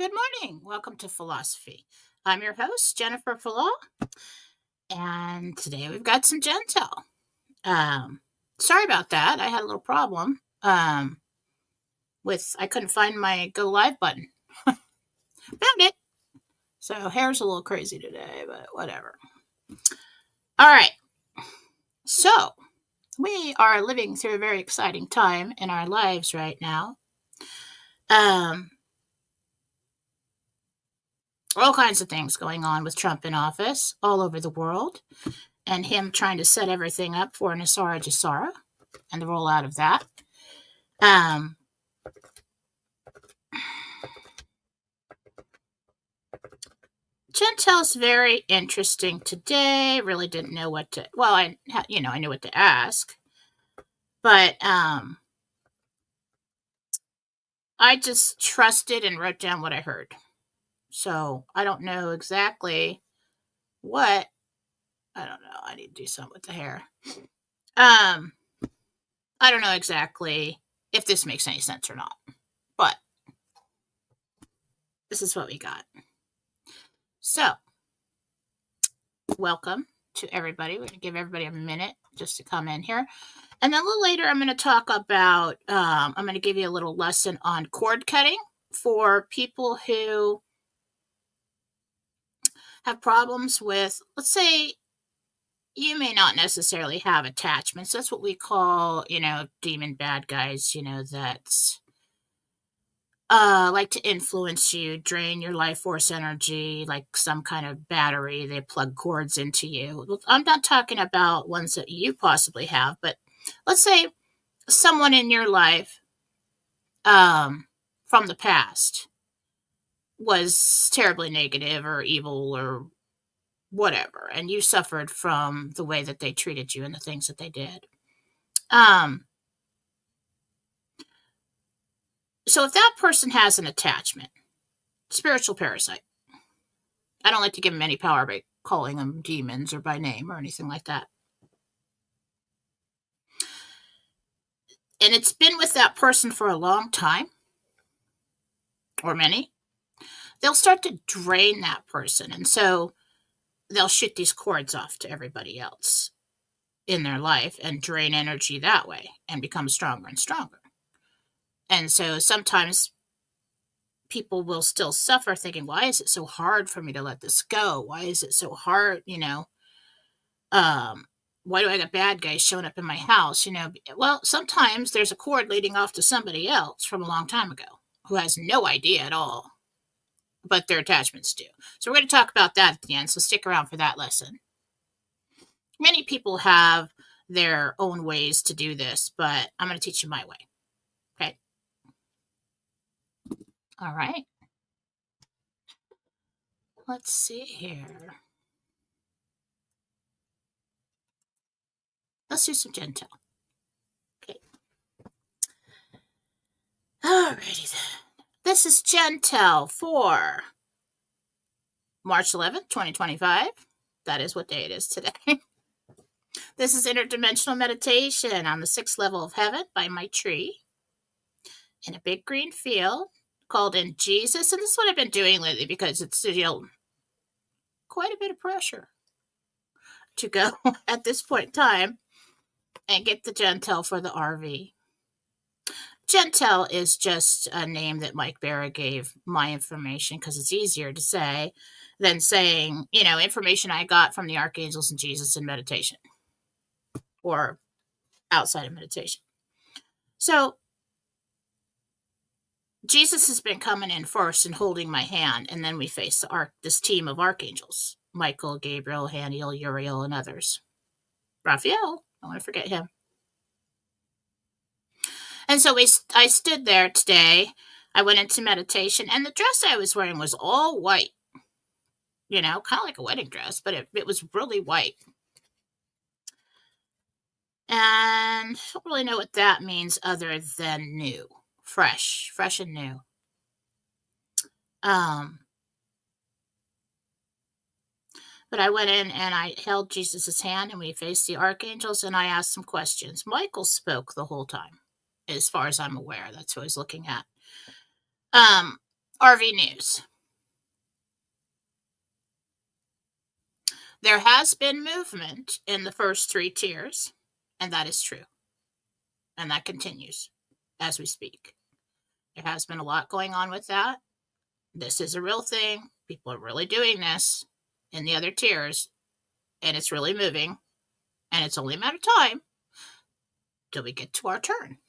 Good morning. Welcome to Fallawsophy. I'm your host, Jennifer Fallaw, and today we've got some Jentel. Um, Sorry about that. I had a little problem with I couldn't find my go live button. Found it. So hair's a little crazy today, but whatever. All right. So we are living through a very exciting time in our lives right now. Um, all kinds of things going on with Trump in office all over the world, and him trying to set everything up for Nasara Jasara and the rollout of that. Um, Gentel's very interesting today. Really didn't know what to. Well, I knew what to ask, but I just trusted and wrote down what I heard. So I don't know exactly what. I don't know. I need to do something with the hair. I don't know exactly if this makes any sense or not, but this is what we got. So, welcome to everybody. We're going to give everybody a minute just to come in here. And then a little later, I'm going to talk about, I'm going to give you a little lesson on cord cutting for people who have problems with, let's say, you may not necessarily have attachments. That's what we call, demon bad guys, that's like to influence you, drain your life force energy, like some kind of battery. They plug cords into you. I'm not talking about ones that you possibly have, but let's say someone in your life from the past was terribly negative or evil or whatever, and you suffered from the way that they treated you and the things that they did. So if that person has an attachment, spiritual parasite, I don't like to give them any power by calling them demons or by name or anything like that. And it's been with that person for a long time, or many, they'll start to drain that person. And so they'll shoot these cords off to everybody else in their life and drain energy that way and become stronger and stronger. And so sometimes people will still suffer thinking, why is it so hard for me to let this go? Why is it so hard? Why do I got bad guys showing up in my house? Well, sometimes there's a cord leading off to somebody else from a long time ago who has no idea at all, but their attachments do. So we're going to talk about that at the end. So stick around for that lesson. Many people have their own ways to do this, but I'm going to teach you my way. Okay. All right. Let's see here. Let's do some Jentel. Okay. Alrighty then. This is Jentel for March 11th, 2025. That is what day it is today. This is interdimensional meditation on the 6th level of heaven by my tree in a big green field called In Jesus. And this is what I've been doing lately because it's, quite a bit of pressure to go at this point in time and get the Jentel for the RV. Jentel is just a name that Mike Barra gave my information because it's easier to say than saying, information I got from the archangels and Jesus in meditation or outside of meditation. So Jesus has been coming in first and holding my hand, and then we face this team of archangels: Michael, Gabriel, Haniel, Uriel, and others. Raphael, I want to forget him. And so I stood there today. I went into meditation, and the dress I was wearing was all white. Kind of like a wedding dress, but it was really white. And I don't really know what that means other than new, fresh and new. But I went in and I held Jesus' hand and we faced the archangels and I asked some questions. Michael spoke the whole time, as far as I'm aware. That's who I was looking at. RV news. There has been movement in the first 3 tiers, and that is true. And that continues as we speak. There has been a lot going on with that. This is a real thing. People are really doing this in the other tiers, and it's really moving, and it's only a matter of time till we get to our turn.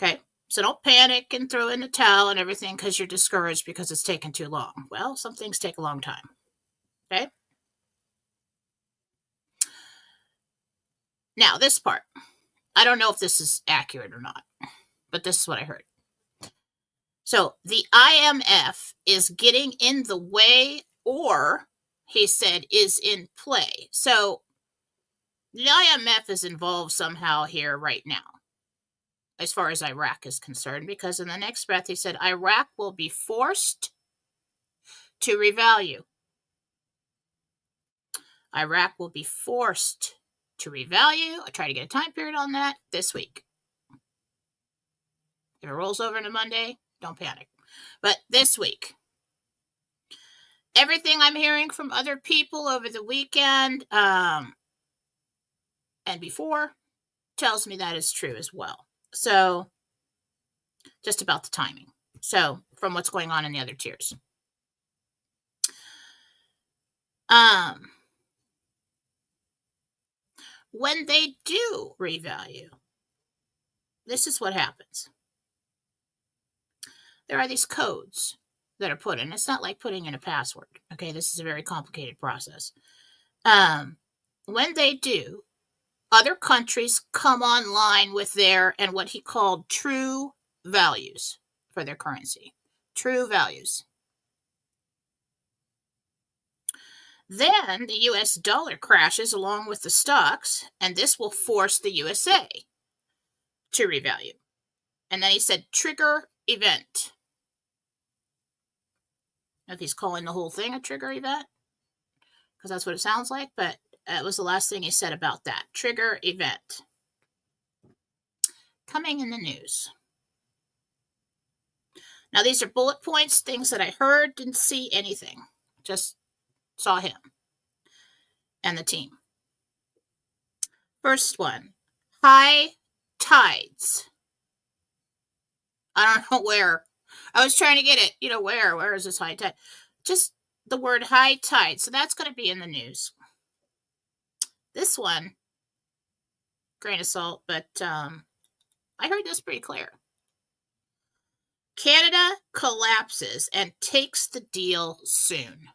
Okay, so don't panic and throw in the towel and everything because you're discouraged because it's taken too long. Well, some things take a long time. Okay? Now, this part. I don't know if this is accurate or not, but this is what I heard. So the IMF is getting in the way, or he said is in play. So the IMF is involved somehow here right now, as far as Iraq is concerned, because in the next breath he said Iraq will be forced to revalue. Iraq will be forced to revalue. I try to get a time period on that this week. If it rolls over into Monday, don't panic. But this week, everything I'm hearing from other people over the weekend and before tells me that is true as well. So, just about the timing. So, from what's going on in the other tiers. When they do revalue, this is what happens. There are these codes that are put in. It's not like putting in a password. Okay, this is a very complicated process. When they do, other countries come online with their, and what he called true values for their currency. True values. Then the US dollar crashes along with the stocks, and this will force the USA to revalue. And then he said trigger event. If he's calling the whole thing a trigger event, because that's what it sounds like, but it was the last thing he said about that. Trigger event. Coming in the news. Now, these are bullet points, things that I heard, didn't see anything. Just saw him and the team. First one, high tides. I don't know where. I was trying to get it. Where is this high tide? Just the word high tide. So that's going to be in the news. This one, grain of salt, but I heard this pretty clear. Canada collapses and takes the deal soon.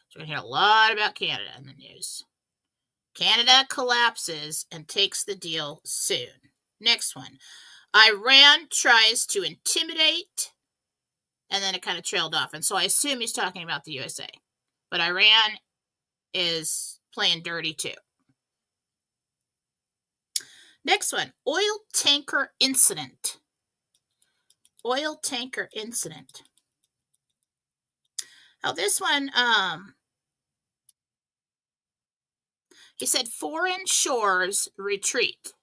So we're going to hear a lot about Canada in the news. Canada collapses and takes the deal soon. Next one. Iran tries to intimidate, and then it kind of trailed off. And so I assume he's talking about the USA. But Iran is playing dirty too. Next one. Oil tanker incident. Oil tanker incident. Now this one, he said foreign shores retreat.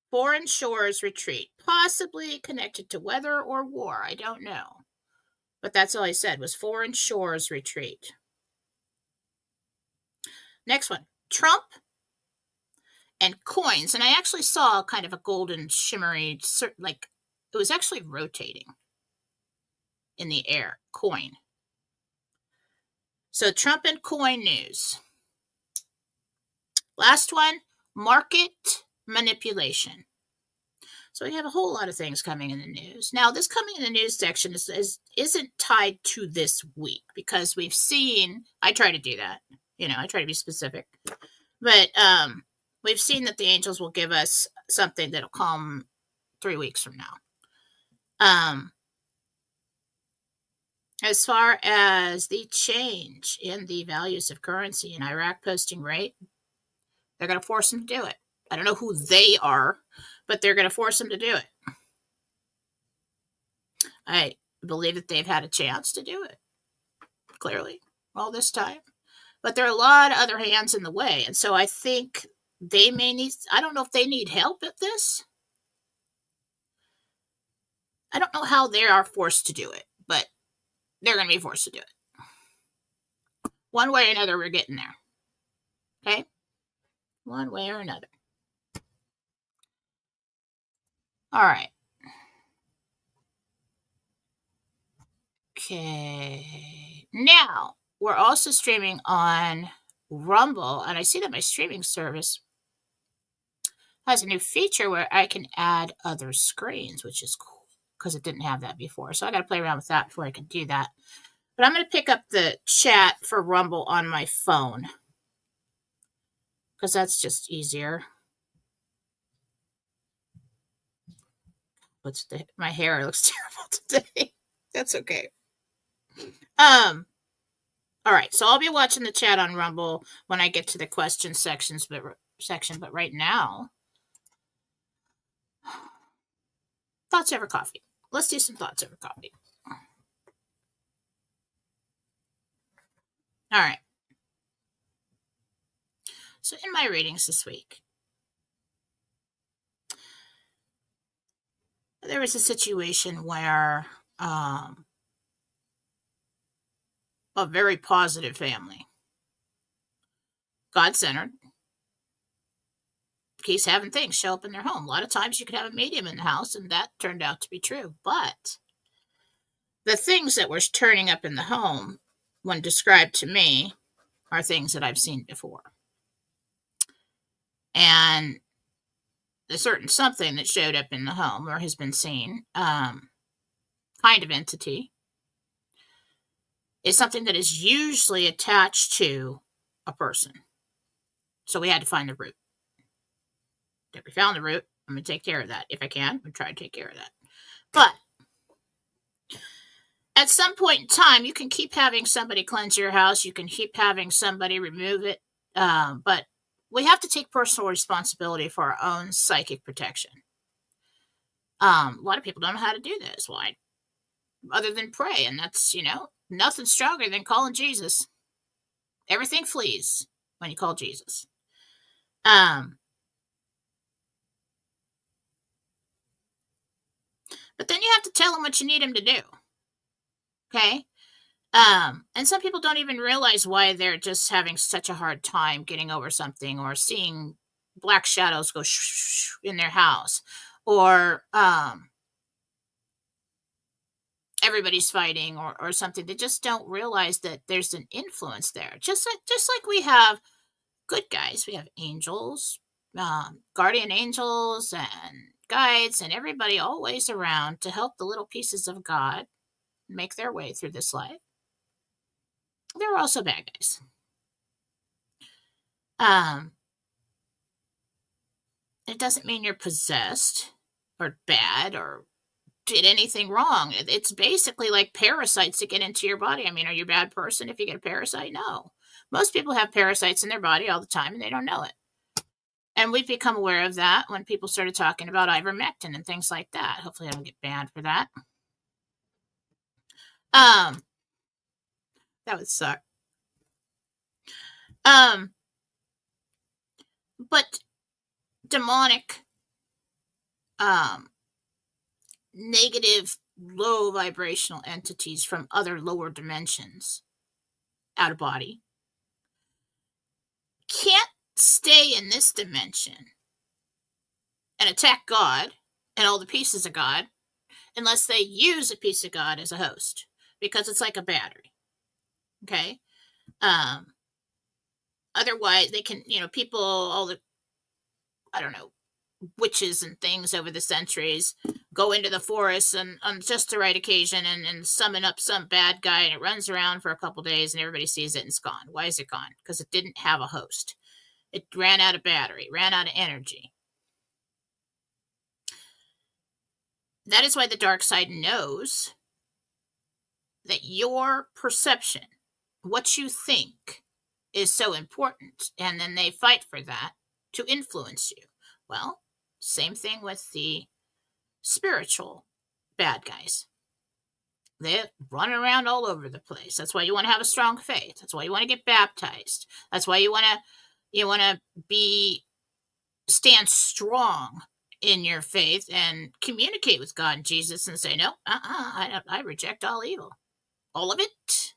Foreign shores retreat. Possibly connected to weather or war. I don't know. But that's all he said was foreign shores retreat. Next one. Trump and coins. And I actually saw kind of a golden shimmery, like it was actually rotating in the air. Coin. So Trump and coin news. Last one. Market manipulation. So we have a whole lot of things coming in the news. Now, this coming in the news section isn't tied to this week because we've seen, I try to do that. I try to be specific. But we've seen that the angels will give us something that'll come 3 weeks from now. As far as the change in the values of currency in Iraq posting rate, they're going to force them to do it. I don't know who they are, but they're going to force them to do it. I believe that they've had a chance to do it, clearly, all this time. But there are a lot of other hands in the way. And so I think they may need, I don't know if they need help at this. I don't know how they are forced to do it, but they're going to be forced to do it. One way or another, we're getting there. Okay? One way or another. All right. Okay. Now, we're also streaming on Rumble, and I see that my streaming service has a new feature where I can add other screens, which is cool because it didn't have that before. So I got to play around with that before I can do that. But I'm going to pick up the chat for Rumble on my phone because that's just easier. My hair looks terrible today. That's okay. All right, so I'll be watching the chat on Rumble when I get to the question section, but right now, thoughts over coffee. Let's do some thoughts over coffee. All right. So in my readings this week, there was a situation where a very positive family, God-centered, keeps having things show up in their home. A lot of times you could have a medium in the house, and that turned out to be true. But the things that were turning up in the home, when described to me, are things that I've seen before. And a certain something that showed up in the home or has been seen, kind of entity, is something that is usually attached to a person. So we had to find the root. If we found the root, I'm going to take care of that. If I can, I'm going to try to take care of that. But at some point in time, you can keep having somebody cleanse your house. You can keep having somebody remove it. But we have to take personal responsibility for our own psychic protection. A lot of people don't know how to do this. Why? Other than pray. And that's, nothing stronger than calling Jesus. Everything flees when you call Jesus. But then you have to tell him what you need him to do. Okay? And some people don't even realize why they're just having such a hard time getting over something or seeing black shadows go in their house, or everybody's fighting or something. They just don't realize that there's an influence there. Just like we have good guys, we have angels, guardian angels and guides and everybody always around to help the little pieces of God make their way through this life. There are also bad guys. It doesn't mean you're possessed or bad or did anything wrong. It's basically like parasites that get into your body. I mean, are you a bad person if you get a parasite? No. Most people have parasites in their body all the time and they don't know it. And we've become aware of that when people started talking about ivermectin and things like that. Hopefully I don't get banned for that. That would suck. But demonic, negative, low vibrational entities from other lower dimensions, out of body, can't stay in this dimension and attack God and all the pieces of God unless they use a piece of God as a host, because it's like a battery. Okay? Otherwise, they can, people, all the, witches and things over the centuries go into the forest and on just the right occasion and summon up some bad guy, and it runs around for a couple days and everybody sees it and it's gone. Why is it gone? Because it didn't have a host. It ran out of battery, ran out of energy. That is why the dark side knows that your perception, what you think, is so important, and then they fight for that to influence you. Well, same thing with the spiritual bad guys. They run around all over the place. That's why you want to have a strong faith. That's why you want to get baptized. That's why you want to stand strong in your faith and communicate with God and Jesus and say, no, I reject all evil. All of it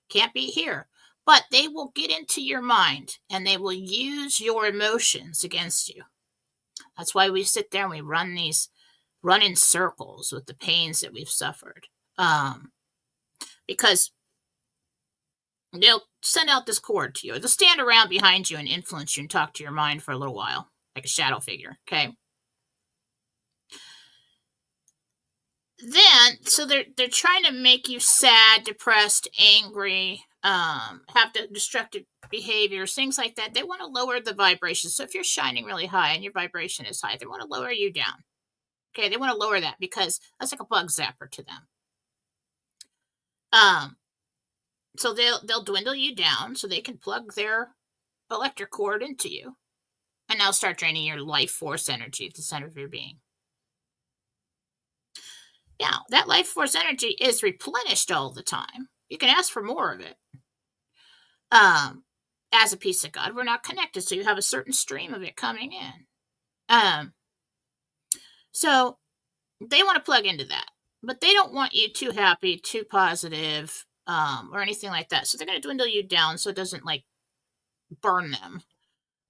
can't be here. But they will get into your mind and they will use your emotions against you. That's why we sit there and we run in circles with the pains that we've suffered. Because they'll send out this cord to you. They'll stand around behind you and influence you and talk to your mind for a little while, like a shadow figure, okay? Then, so they're trying to make you sad, depressed, angry, have the destructive behaviors, things like that. They want to lower the vibration. So if you're shining really high and your vibration is high, they want to lower you down. Okay, they want to lower that because that's like a bug zapper to them. So they'll dwindle you down so they can plug their electric cord into you, and they'll start draining your life force energy at the center of your being. Now, that life force energy is replenished all the time. You can ask for more of it. As a piece of God, we're not connected, so you have a certain stream of it coming in. So they want to plug into that, but they don't want you too happy, too positive, or anything like that. So they're going to dwindle you down so it doesn't like burn them.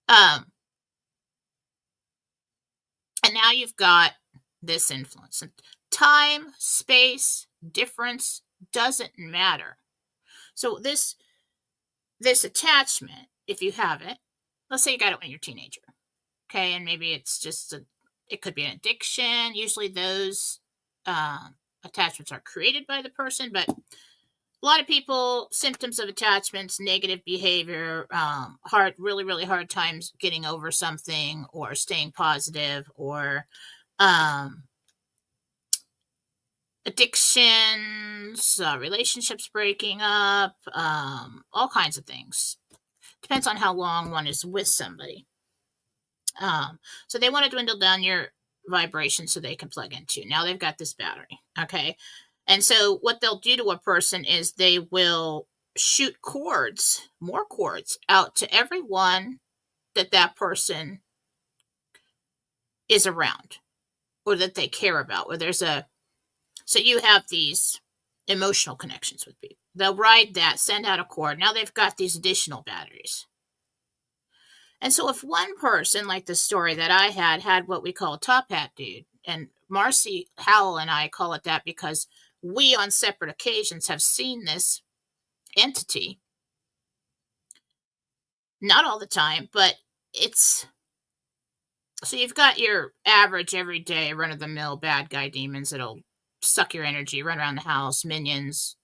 And now you've got this influence. Time, space, difference doesn't matter. So this attachment, if you have it, let's say you got it when you're a teenager, okay, and maybe it's just it could be an addiction. Usually those attachments are created by the person, but a lot of people, symptoms of attachments, negative behavior, really, really hard times getting over something or staying positive, or addictions, relationships breaking up, all kinds of things. Depends on how long one is with somebody. So they want to dwindle down your vibration so they can plug into you. Now they've got this battery, okay? And so what they'll do to a person is they will shoot cords, more cords, out to everyone that person is around or that they care about, where so you have these emotional connections with people. They'll ride that, send out a cord. Now they've got these additional batteries. And so if one person, like the story that I had what we call a top hat dude, and Marcy Howell and I call it that because we on separate occasions have seen this entity. Not all the time, but so you've got your average everyday run-of-the-mill bad guy demons that'll suck your energy, run around the house, minions.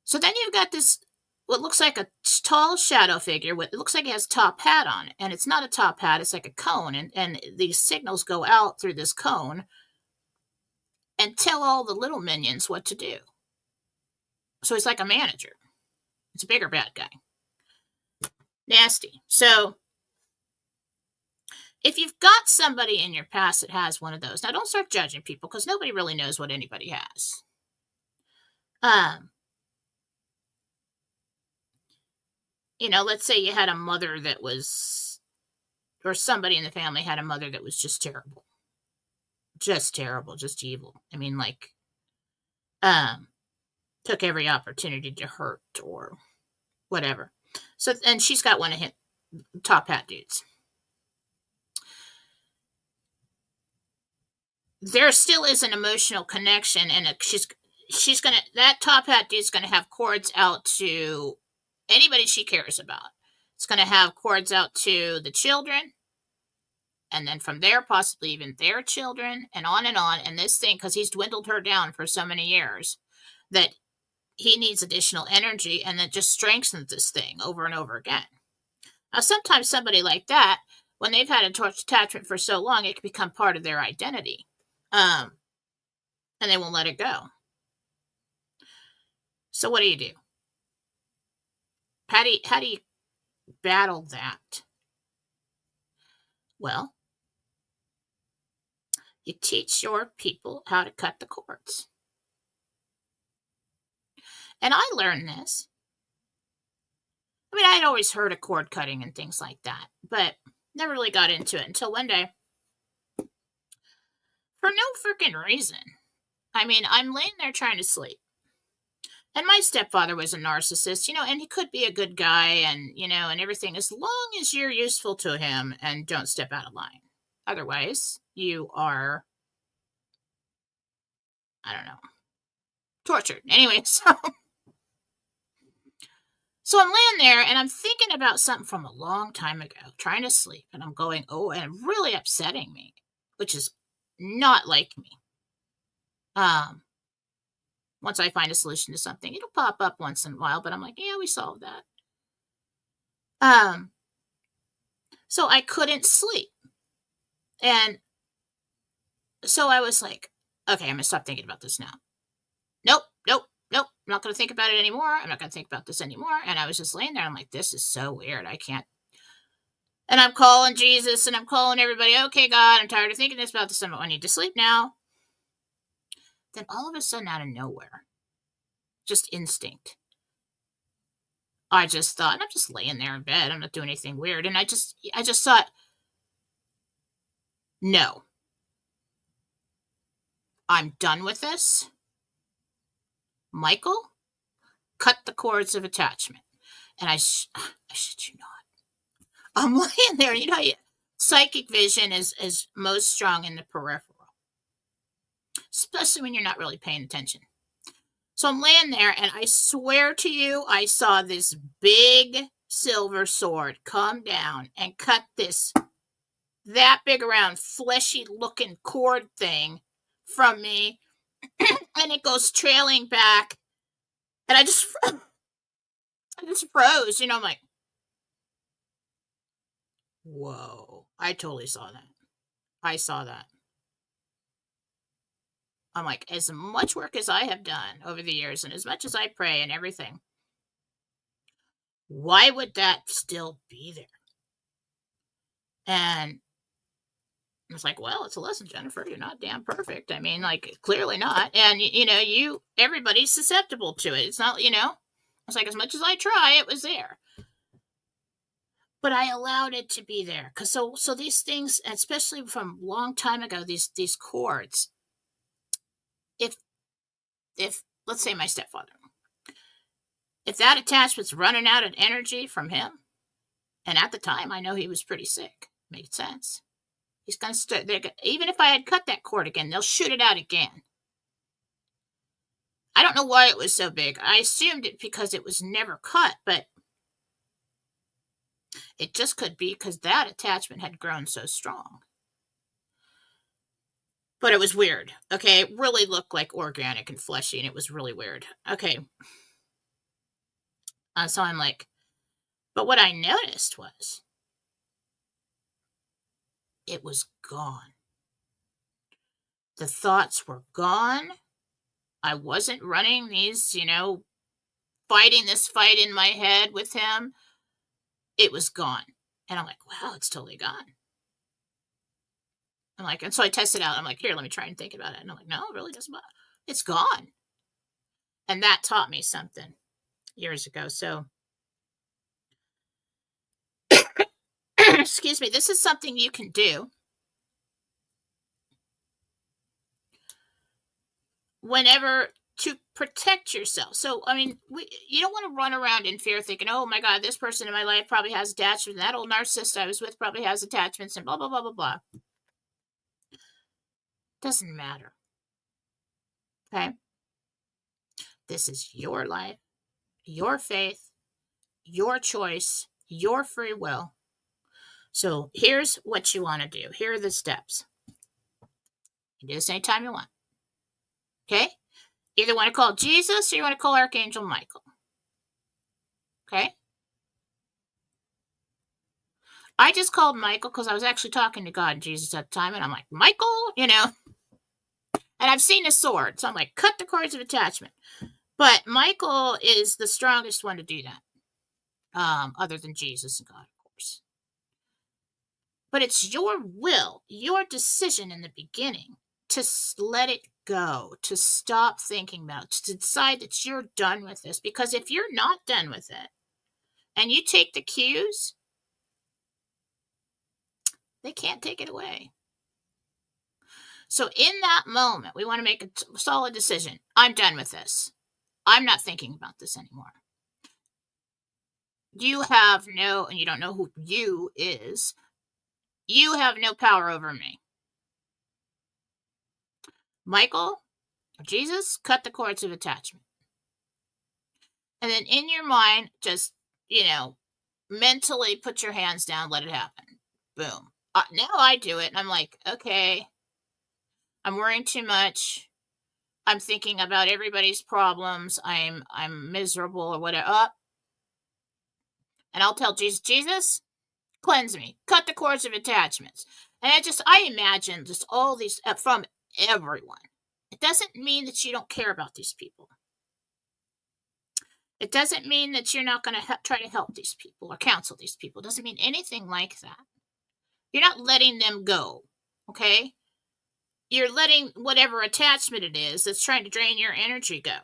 So then you've got this, what looks like a tall shadow figure. It looks like it has top hat on it, and it's not a top hat. It's like a cone, and these signals go out through this cone and tell all the little minions what to do. So it's like a manager. It's a bigger bad guy. Nasty. So if you've got somebody in your past that has one of those, now don't start judging people because nobody really knows what anybody has. Let's say you had a mother or somebody in the family had a mother that was just terrible. Just terrible, just evil. I mean, like, took every opportunity to hurt or whatever. So, and she's got one of him, top hat dudes. There still is an emotional connection, and that top hat dude's gonna have cords out to anybody she cares about. It's gonna have cords out to the children, and then from there, possibly even their children, and on. And this thing, because he's dwindled her down for so many years, that he needs additional energy, and that just strengthens this thing over and over again. Now, sometimes somebody like that, when they've had a attachment for so long, it can become part of their identity. And they won't let it go. So what do you do? How do you battle that? Well, you teach your people how to cut the cords. And I learned this. I mean, I'd always heard of cord cutting and things like that, but never really got into it until one day for no freaking reason. I mean, I'm laying there trying to sleep. And my stepfather was a narcissist, and he could be a good guy and everything, as long as you're useful to him and don't step out of line. Otherwise, you are, I don't know, tortured. Anyway, so I'm laying there and I'm thinking about something from a long time ago, trying to sleep, and I'm going, oh, and really upsetting me, which is not like me. Once I find a solution to something, it'll pop up once in a while, but I'm like, yeah, we solved that. So I couldn't sleep. And so I was like, okay, I'm going to stop thinking about this now. Nope. I'm not going to think about it anymore. I'm not going to think about this anymore. And I was just laying there. I'm like, this is so weird. I can't. And I'm calling Jesus and I'm calling everybody. Okay, God, I'm tired of thinking about this. I need to sleep now. Then all of a sudden, out of nowhere, just instinct, I just thought, I'm just laying there in bed. I'm not doing anything weird. And I just thought, no, I'm done with this. Michael, cut the cords of attachment. And I shit you not. I'm laying there. You know, psychic vision is most strong in the peripheral, especially when you're not really paying attention. So I'm laying there, and I swear to you, I saw this big silver sword come down and cut that big around fleshy looking cord thing from me, and it goes trailing back, and I just froze. I'm like, whoa! I totally saw that. I saw that. I'm like, as much work as I have done over the years, and as much as I pray and everything, why would that still be there? And I was like, well, it's a lesson, Jennifer. You're not damn perfect. I mean, like, clearly not. And, everybody's susceptible to it. It's not, it's like, as much as I try, it was there. But I allowed it to be there. Because so these things, especially from a long time ago, these cords, if let's say my stepfather, if that attachment's running out of energy from him, and at the time, I know he was pretty sick. Made sense. He's going to even if I had cut that cord again, they'll shoot it out again. I don't know why it was so big. I assumed it because it was never cut, but it just could be because that attachment had grown so strong. But it was weird. Okay, it really looked like organic and fleshy, and it was really weird. Okay. So I'm like, but what I noticed was it was gone. The thoughts were gone. I wasn't running these, fighting this fight in my head with him. It was gone. And I'm like, wow, it's totally gone. I'm like, and so I tested it out. I'm like, here, let me try and think about it. And I'm like, no, it really doesn't matter. It's gone. And that taught me something years ago. So, excuse me, this is something you can do whenever to protect yourself. So, I mean, you don't want to run around in fear thinking, oh my God, this person in my life probably has attachments. That old narcissist I was with probably has attachments and blah, blah, blah, blah, blah. Doesn't matter. Okay? This is your life, your faith, your choice, your free will. So here's what you want to do. Here are the steps. You do this anytime you want. Okay? Either want to call Jesus or you want to call Archangel Michael. Okay? I just called Michael because I was actually talking to God and Jesus at the time, and I'm like, Michael, and I've seen a sword, so I'm like, cut the cords of attachment. But Michael is the strongest one to do that, other than Jesus and God, of course. But it's your will, your decision in the beginning to let it go, to stop thinking about it, to decide that you're done with this. Because if you're not done with it and you take the cues, they can't take it away. So in that moment, we want to make a solid decision. I'm done with this. I'm not thinking about this anymore. You have no, and you don't know who you is, you have no power over me. Michael or Jesus, cut the cords of attachment. And then in your mind, just, mentally put your hands down, let it happen. Boom. Now I do it, and I'm like, okay, I'm worrying too much. I'm thinking about everybody's problems. I'm miserable or whatever. And I'll tell Jesus, cleanse me, cut the cords of attachments. And I imagine just all these from everyone. It doesn't mean that you don't care about these people. It doesn't mean that you're not going to try to help these people or counsel these people. It doesn't mean anything like that. You're not letting them go, okay? You're letting whatever attachment it is that's trying to drain your energy go,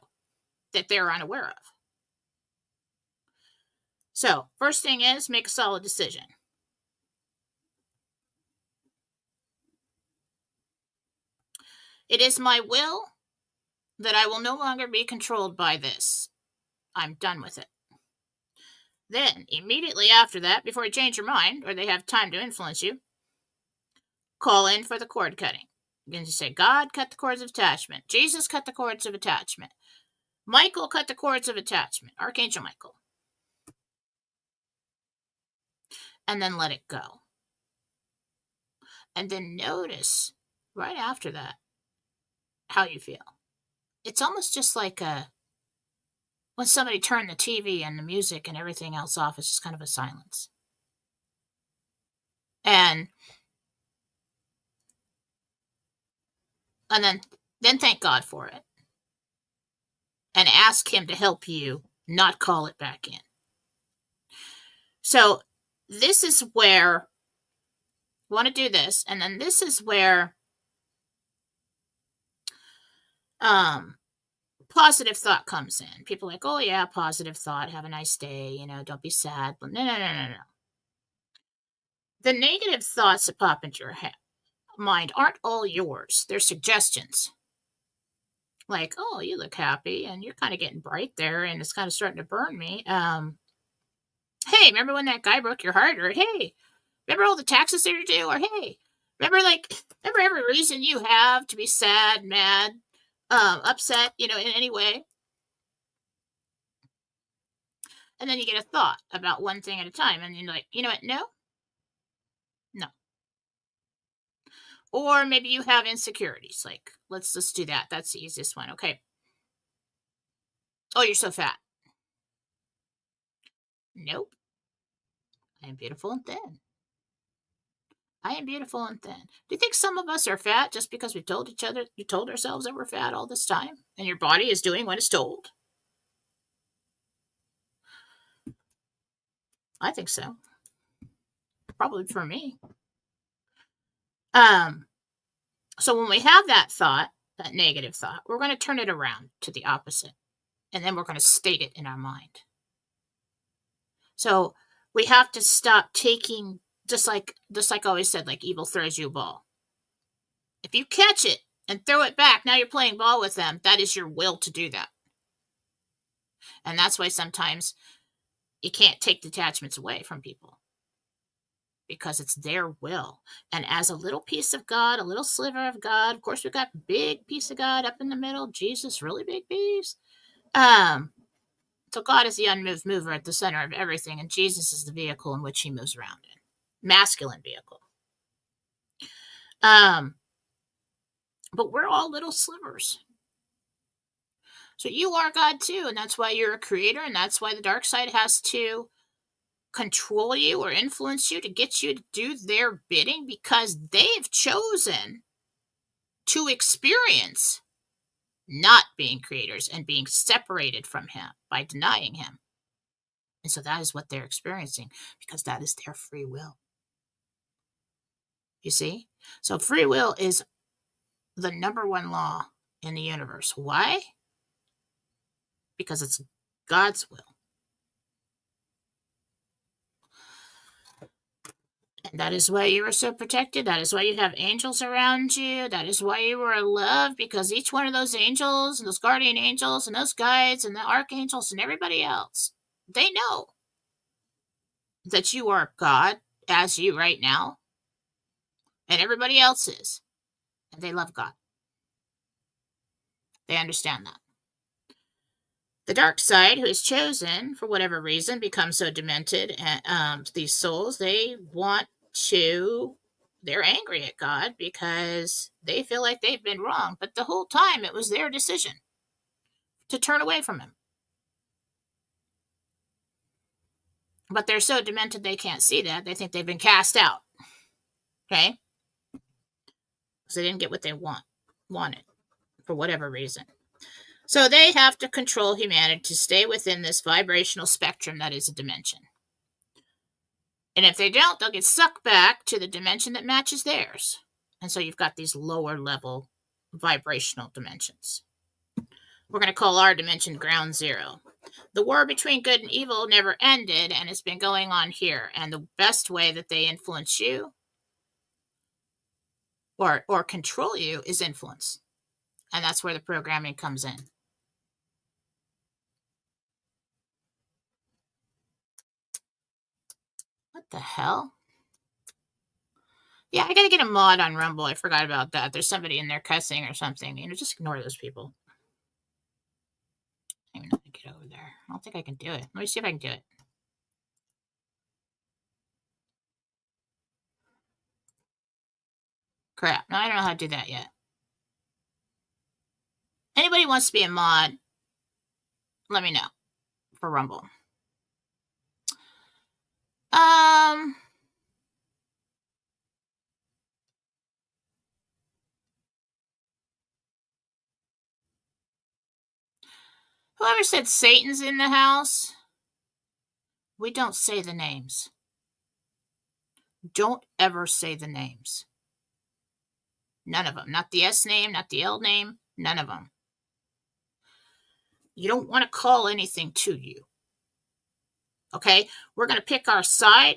that they're unaware of. So, first thing is, make a solid decision. It is my will that I will no longer be controlled by this. I'm done with it. Then, immediately after that, before you change your mind, or they have time to influence you, call in for the cord cutting. You're going to say, God, cut the cords of attachment. Jesus, cut the cords of attachment. Michael, cut the cords of attachment. Archangel Michael. And then let it go. And then notice, right after that, how you feel. It's almost just like when somebody turned the TV and the music and everything else off, it's just kind of a silence. And then thank God for it. And ask him to help you not call it back in. So this is where you want to do this. And then this is where positive thought comes in. People are like, oh yeah, positive thought. Have a nice day. Don't be sad. But no. The negative thoughts that pop into your mind aren't all yours. They're suggestions. Like, oh, you look happy and you're kind of getting bright there and it's kind of starting to burn me. Hey, remember when that guy broke your heart? Or hey, remember all the taxes that are due? Or hey, remember every reason you have to be sad, mad, upset, in any way. And then you get a thought about one thing at a time. And you're like, you know what? No. Or maybe you have insecurities. Like, let's just do that. That's the easiest one. Okay. Oh, you're so fat. Nope. I am beautiful and thin. I am beautiful and thin. Do you think some of us are fat just because we told ourselves that we're fat all this time? And your body is doing what it's told? I think so. Probably for me. So when we have that thought, that negative thought, we're going to turn it around to the opposite. And then we're going to state it in our mind. So we have to stop taking, just like I always said, like evil throws you a ball. If you catch it and throw it back, now you're playing ball with them. That is your will to do that. And that's why sometimes you can't take detachments away from people. Because it's their will. And as a little piece of God, a little sliver of God, of course, we've got a big piece of God up in the middle. Jesus, really big piece. So God is the unmoved mover at the center of everything, and Jesus is the vehicle in which he moves around in. Masculine vehicle. But we're all little slivers. So you are God too, and that's why you're a creator, and that's why the dark side has to control you or influence you to get you to do their bidding, because they've chosen to experience not being creators and being separated from him by denying him. And so that is what they're experiencing, because that is their free will. You see? So free will is the number one law in the universe. Why? Because it's God's will. And that is why you are so protected. That is why you have angels around you. That is why you are loved, because each one of those angels and those guardian angels and those guides and the archangels and everybody else, they know that you are God as you right now, and everybody else is. And they love God. They understand that. The dark side, who is chosen for whatever reason, becomes so demented, and these souls, they're angry at God because they feel like they've been wrong. But the whole time it was their decision to turn away from him. But they're so demented they can't see that. They think they've been cast out. Okay? Because they didn't get what they wanted for whatever reason. So they have to control humanity to stay within this vibrational spectrum that is a dimension. And if they don't, they'll get sucked back to the dimension that matches theirs. And so you've got these lower level vibrational dimensions. We're going to call our dimension ground zero. The war between good and evil never ended, and it's been going on here. And the best way that they influence you or control you is influence. And that's where the programming comes in. What the hell? Yeah, I gotta get a mod on Rumble. I forgot about that. There's somebody in there cussing or something. Just ignore those people. I don't even know how to get over there. I don't think I can do it. Let me see if I can do it. Crap. No, I don't know how to do that yet. Anybody wants to be a mod, let me know for Rumble. Whoever said Satan's in the house, we don't say the names. Don't ever say the names. None of them. Not the S name, not the L name, none of them. You don't want to call anything to you. Okay? We're going to pick our side.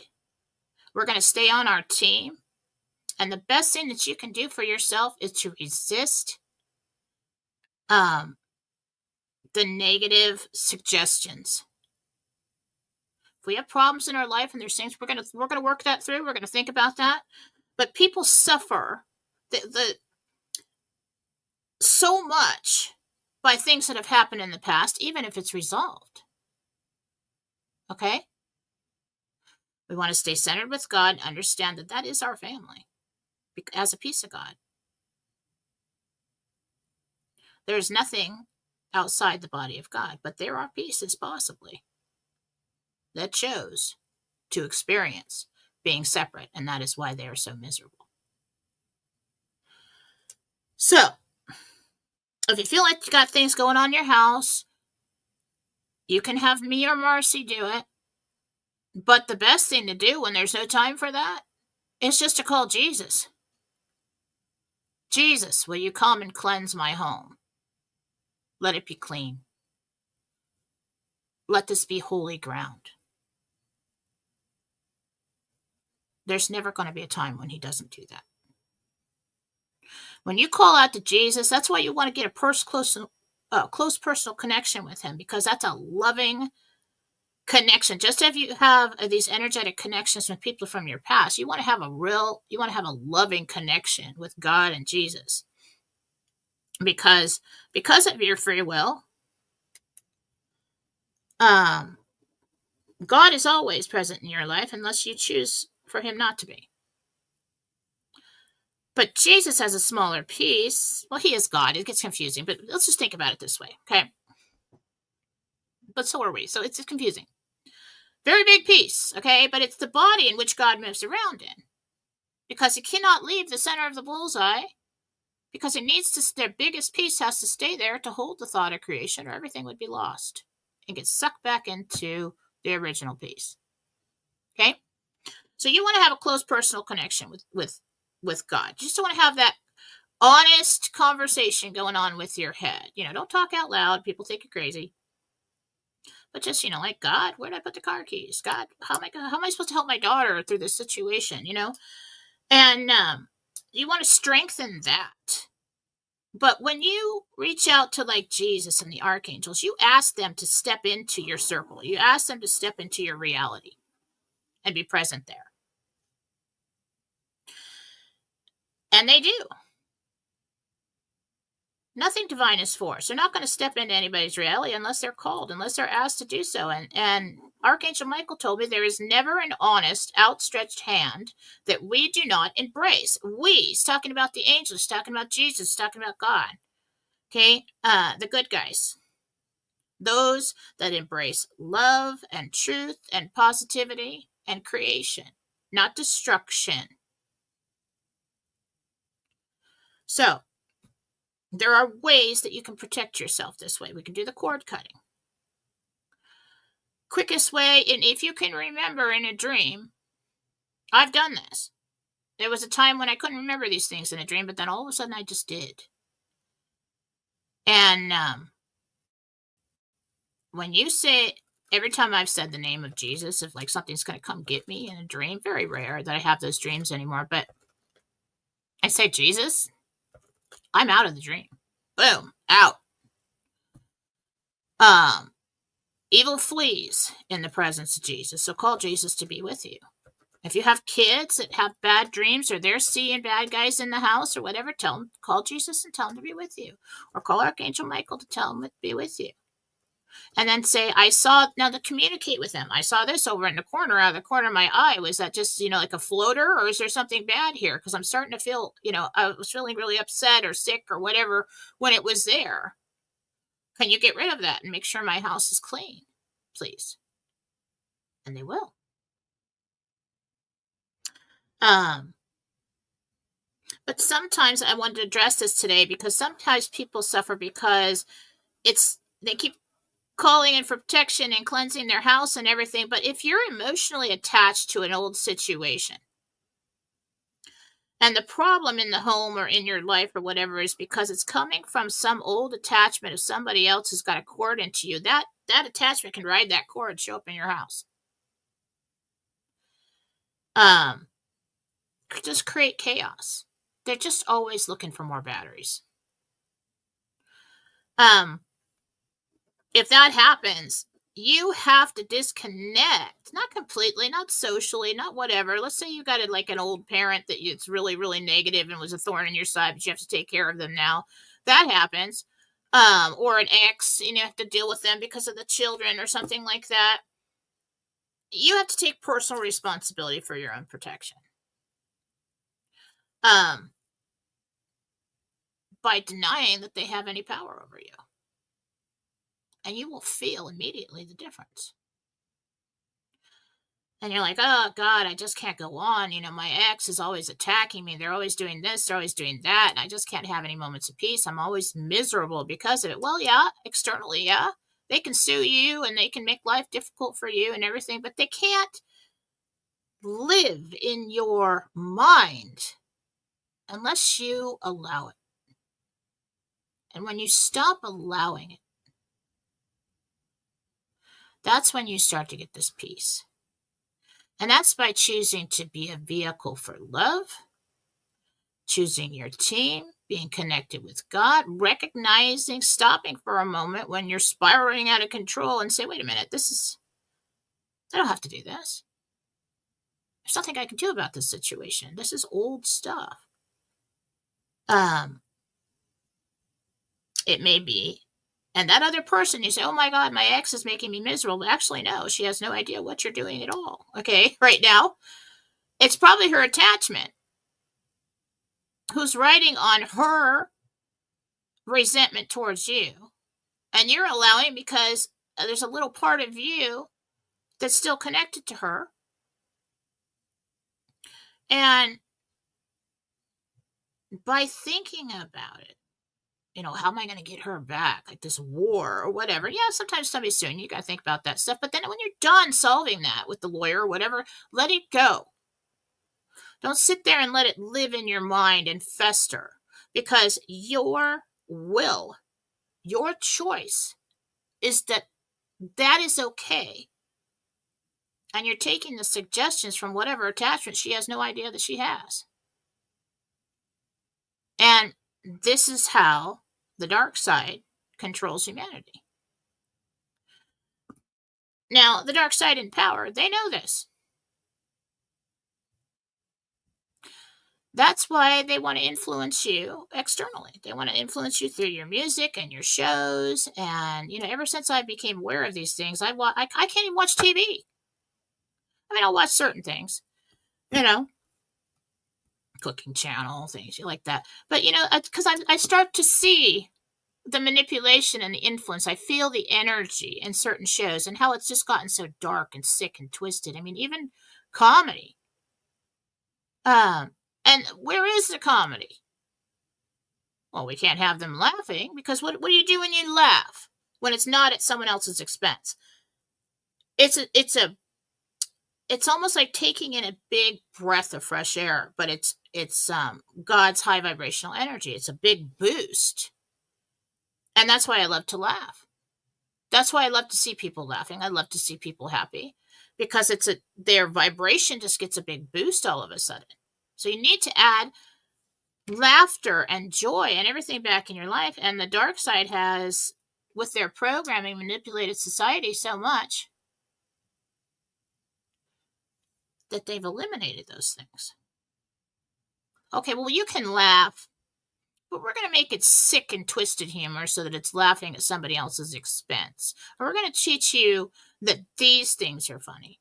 We're going to stay on our team. And the best thing that you can do for yourself is to resist the negative suggestions. If we have problems in our life and there's things we're gonna work that through, we're gonna think about that. But people suffer so much by things that have happened in the past, even if it's resolved. Okay? We want to stay centered with God and understand that that is our family as a piece of God. There's nothing outside the body of God, but there are pieces possibly that chose to experience being separate, and that is why they are so miserable. So, if you feel like you got things going on in your house, you can have me or Marcy do it. But the best thing to do when there's no time for that is just to call Jesus. Jesus, will you come and cleanse my home? Let it be clean. Let this be holy ground. There's never going to be a time when he doesn't do that. When you call out to Jesus, that's why you want to get a close personal connection with him, because that's a loving connection. Just as you have these energetic connections with people from your past, you want to have a loving connection with God and Jesus. Because of your free will, God is always present in your life unless you choose for him not to be. But Jesus has a smaller piece. Well, he is God. It gets confusing, but let's just think about it this way, okay? But so are we. So it's confusing. Very big piece, okay? But it's the body in which God moves around in. Because he cannot leave the center of the bullseye. Because their biggest piece has to stay there to hold the thought of creation, or everything would be lost and get sucked back into the original piece. Okay? So you want to have a close personal connection with God. You just want to have that honest conversation going on with your head. Don't talk out loud. People think you're crazy. but just, like, God, where did I put the car keys? God, how am I supposed to help my daughter through this situation? And you want to strengthen that. But when you reach out to like Jesus and the archangels, you ask them to step into your circle. You ask them to step into your reality and be present there. And they do. Nothing divine is forced. They're not going to step into anybody's reality unless they're called, unless they're asked to do so. And Archangel Michael told me there is never an honest, outstretched hand that we do not embrace. We, he's talking about the angels, he's talking about Jesus, he's talking about God. Okay? The good guys. Those that embrace love and truth and positivity and creation, not destruction. So, there are ways that you can protect yourself this way. We can do the cord cutting. Quickest way, and if you can remember in a dream, I've done this. There was a time when I couldn't remember these things in a dream, but then all of a sudden I just did. And when you say, every time I've said the name of Jesus, if like something's going to come get me in a dream, very rare that I have those dreams anymore, but I say Jesus, I'm out of the dream. Boom, out. Evil flees in the presence of Jesus, so call Jesus to be with you. If you have kids that have bad dreams or they're seeing bad guys in the house or whatever, call Jesus and tell them to be with you. Or call Archangel Michael to tell him to be with you. And then say, now to communicate with them. I saw this over in the corner, out of the corner of my eye. Was that just, like a floater, or is there something bad here? Because I'm starting to feel, I was feeling really upset or sick or whatever when it was there. Can you get rid of that and make sure my house is clean, please? And they will. But sometimes I wanted to address this today because sometimes people suffer because they keep calling in for protection and cleansing their house and everything. But if you're emotionally attached to an old situation, and the problem in the home or in your life or whatever is because it's coming from some old attachment of somebody else who's got a cord into you, that attachment can ride that cord and show up in your house. Just create chaos. They're just always looking for more batteries. If that happens, you have to disconnect, not completely, not socially, not whatever. Let's say you got like an old parent that it's really, really negative and was a thorn in your side, but you have to take care of them now. That happens. Or an ex, you have to deal with them because of the children or something like that. You have to take personal responsibility for your own protection. By denying that they have any power over you. And you will feel immediately the difference. And you're like, oh, God, I just can't go on. My ex is always attacking me. They're always doing this. They're always doing that. And I just can't have any moments of peace. I'm always miserable because of it. Well, yeah, externally, yeah. They can sue you and they can make life difficult for you and everything, but they can't live in your mind unless you allow it. And when you stop allowing it, that's when you start to get this peace. And that's by choosing to be a vehicle for love, choosing your team, being connected with God, recognizing, stopping for a moment when you're spiraling out of control and say, wait a minute, I don't have to do this. There's nothing I can do about this situation. This is old stuff. It may be. And that other person, you say, oh my God, my ex is making me miserable. But actually, no, she has no idea what you're doing at all. Okay, right now. It's probably her attachment who's riding on her resentment towards you. And you're allowing because there's a little part of you that's still connected to her. And by thinking about it, how am I going to get her back? Like this war or whatever. Yeah, sometimes somebody soon. You got to think about that stuff. But then when you're done solving that with the lawyer or whatever, let it go. Don't sit there and let it live in your mind and fester. Because your will, your choice is that that is okay. And you're taking the suggestions from whatever attachment she has no idea that she has. And this is how the dark side controls humanity. Now, the dark side in power, they know this. That's why they want to influence you externally. They want to influence you through your music and your shows. And, ever since I became aware of these things, I can't even watch TV. I mean, I'll watch certain things, cooking channel, things like that. But, because I start to see the manipulation and the influence. I feel the energy in certain shows and how it's just gotten so dark and sick and twisted. I mean, even comedy. And where is the comedy? Well, we can't have them laughing because what do you do when you laugh? When it's not at someone else's expense. It's almost like taking in a big breath of fresh air, but it's God's high vibrational energy. It's a big boost. And that's why I love to laugh. That's why I love to see people laughing. I love to see people happy because their vibration just gets a big boost all of a sudden. So you need to add laughter and joy and everything back in your life. And the dark side has, with their programming, manipulated society so much that they've eliminated those things. Okay, well, you can laugh, but we're going to make it sick and twisted humor so that it's laughing at somebody else's expense. Or we're going to teach you that these things are funny.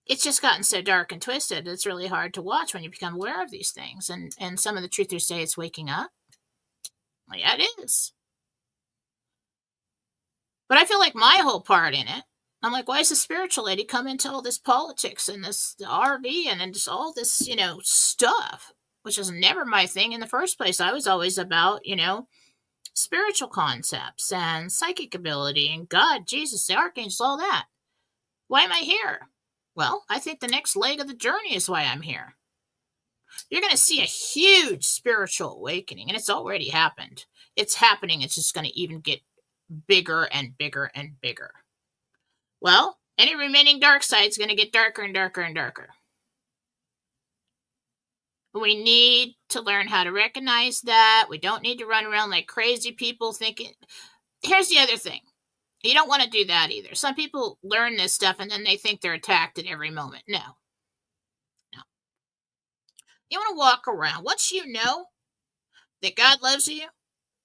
It's just gotten so dark and twisted, it's really hard to watch when you become aware of these things. And some of the truthers say it's waking up. Well, yeah, it is. But I feel like my whole part in it, I'm like, why is the spiritual lady come into all this politics and this RV and then just all this, stuff, which was never my thing in the first place. I was always about, spiritual concepts and psychic ability and God, Jesus, the archangels, all that. Why am I here? Well, I think the next leg of the journey is why I'm here. You're going to see a huge spiritual awakening, and it's already happened. It's happening. It's just going to even get bigger and bigger and bigger. Well, any remaining dark side is going to get darker and darker and darker. We need to learn how to recognize that. We don't need to run around like crazy people thinking. Here's the other thing. You don't want to do that either. Some people learn this stuff and then they think they're attacked at every moment. No. You want to walk around. Once you know that God loves you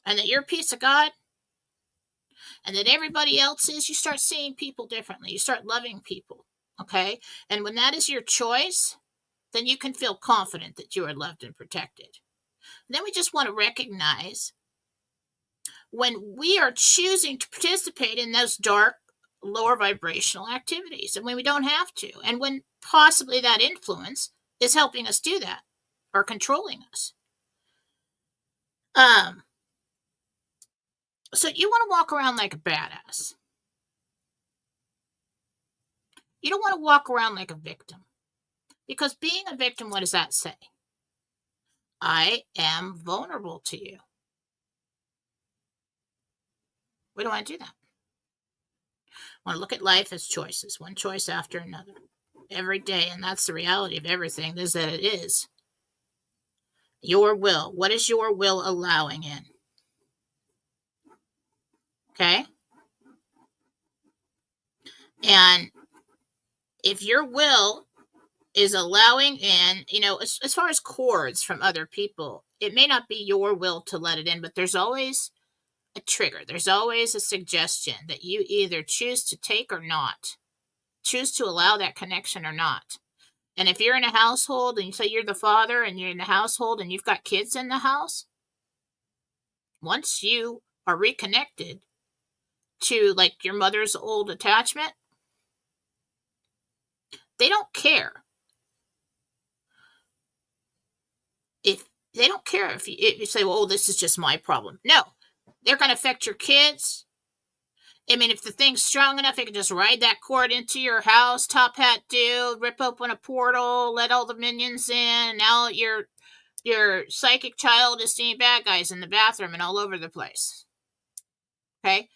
and that you're a piece of God and that everybody else is, you start seeing people differently. You start loving people. Okay? And when that is your choice, then you can feel confident that you are loved and protected. And then we just want to recognize when we are choosing to participate in those dark, lower vibrational activities, and when we don't have to, and when possibly that influence is helping us do that or controlling us. So you want to walk around like a badass. You don't want to walk around like a victim. Because being a victim, what does that say? I am vulnerable to you. We don't want to do that. I want to look at life as choices, one choice after another, every day. And that's the reality of everything, is that it is your will. What is your will allowing in? Okay? And if your will is allowing in, as far as cords from other people, it may not be your will to let it in, but there's always a trigger. There's always a suggestion that you either choose to take or not, choose to allow that connection or not. And if you're in a household and you say you're the father and you're in the household and you've got kids in the house, once you are reconnected to like your mother's old attachment, they don't care. If they don't care if you say, well, this is just my problem. No, they're going to affect your kids. I mean, if the thing's strong enough, it can just ride that cord into your house, top hat dude, rip open a portal, let all the minions in, and now your psychic child is seeing bad guys in the bathroom and all over the place. Okay?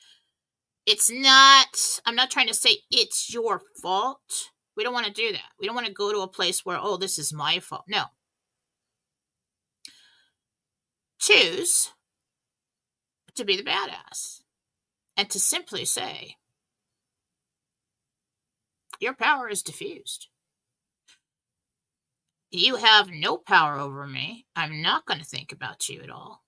I'm not trying to say it's your fault. We don't want to do that. We don't want to go to a place where, oh, this is my fault. No. Choose to be the badass and to simply say, your power is diffused. You have no power over me. I'm not going to think about you at all.